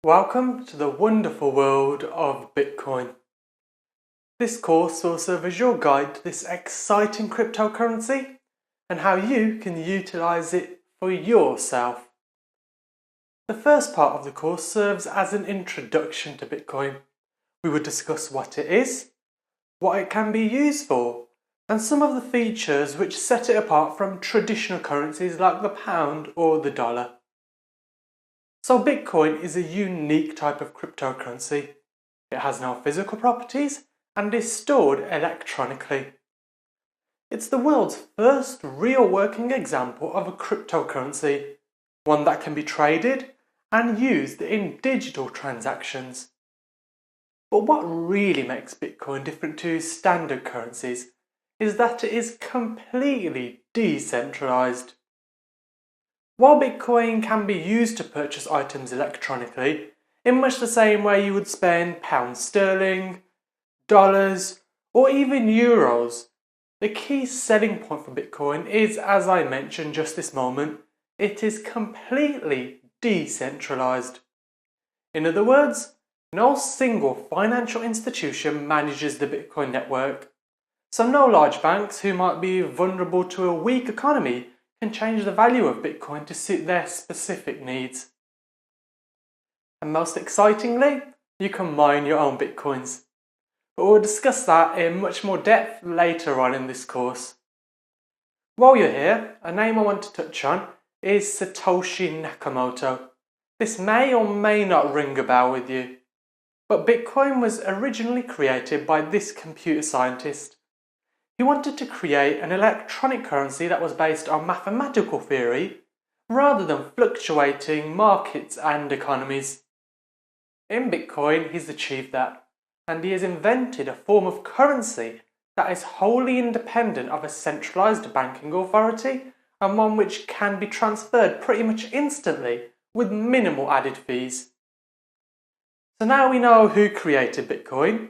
Welcome to the wonderful world of Bitcoin. This course will serve as your guide to this exciting cryptocurrency and how you can utilize it for yourself. The first part of the course serves as an introduction to Bitcoin. We will discuss what it is, what it can be used for, and some of the features which set it apart from traditional currencies like the pound or the dollar. So Bitcoin is a unique type of cryptocurrency. It has no physical properties and is stored electronically. It's the world's first real working example of a cryptocurrency, one that can be traded and used in digital transactions. But what really makes Bitcoin different to standard currencies is that it is completely decentralized. While Bitcoin can be used to purchase items electronically, in much the same way you would spend pounds sterling, dollars, or even euros, the key selling point for Bitcoin is, as I mentioned just this moment, it is completely decentralized. In other words, no single financial institution manages the Bitcoin network, so no large banks who might be vulnerable to a weak economy can change the value of Bitcoin to suit their specific needs. And most excitingly, you can mine your own Bitcoins. But we'll discuss that in much more depth later on in this course. While you're here, a name I want to touch on is Satoshi Nakamoto. This may or may not ring a bell with you, but Bitcoin was originally created by this computer scientist. He wanted to create an electronic currency that was based on mathematical theory rather than fluctuating markets and economies. In Bitcoin, he's achieved that, and he has invented a form of currency that is wholly independent of a centralized banking authority and one which can be transferred pretty much instantly with minimal added fees. So now we know who created Bitcoin,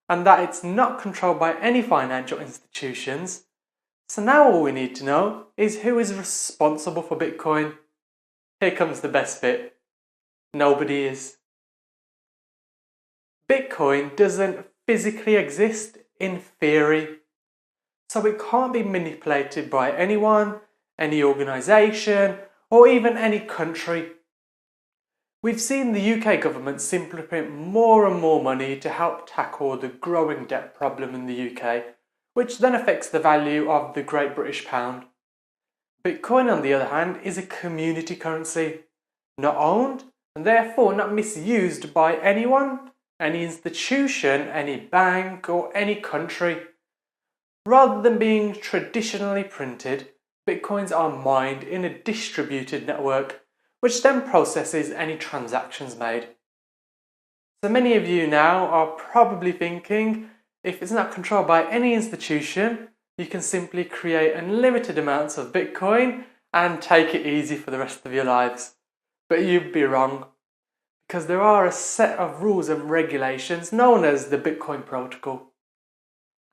and that it's not controlled by any financial institutions. So now all we need to know is who is responsible for Bitcoin. Here comes the best bit. Nobody is. Bitcoin doesn't physically exist in theory, so it can't be manipulated by anyone, any organisation, or even any country. We've seen the UK government simply print more and more money to help tackle the growing debt problem in the UK, which then affects the value of the Great British Pound. Bitcoin, on the other hand, is a community currency, not owned and therefore not misused by anyone, any institution, any bank or any country. Rather than being traditionally printed, Bitcoins are mined in a distributed network, which then processes any transactions made. So many of you now are probably thinking, if it's not controlled by any institution, you can simply create unlimited amounts of Bitcoin and take it easy for the rest of your lives. But you'd be wrong, because there are a set of rules and regulations known as the Bitcoin Protocol.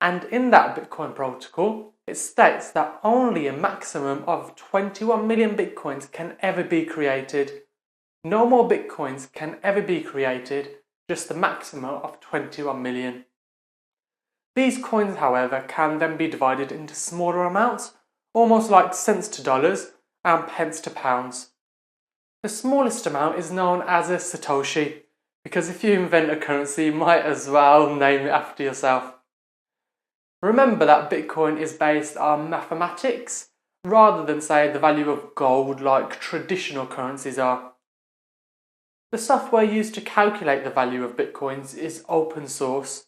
And in that Bitcoin Protocol, it states that only a maximum of 21 million Bitcoins can ever be created. No more Bitcoins can ever be created, just a maximum of 21 million. These coins, however, can then be divided into smaller amounts, almost like cents to dollars and pence to pounds. The smallest amount is known as a Satoshi, because if you invent a currency, you might as well name it after yourself. Remember that Bitcoin is based on mathematics rather than, say, the value of gold like traditional currencies are. The software used to calculate the value of Bitcoins is open source,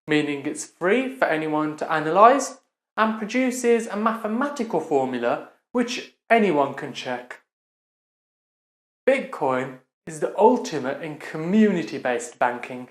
meaning it's free for anyone to analyse and produces a mathematical formula which anyone can check. Bitcoin is the ultimate in community-based banking.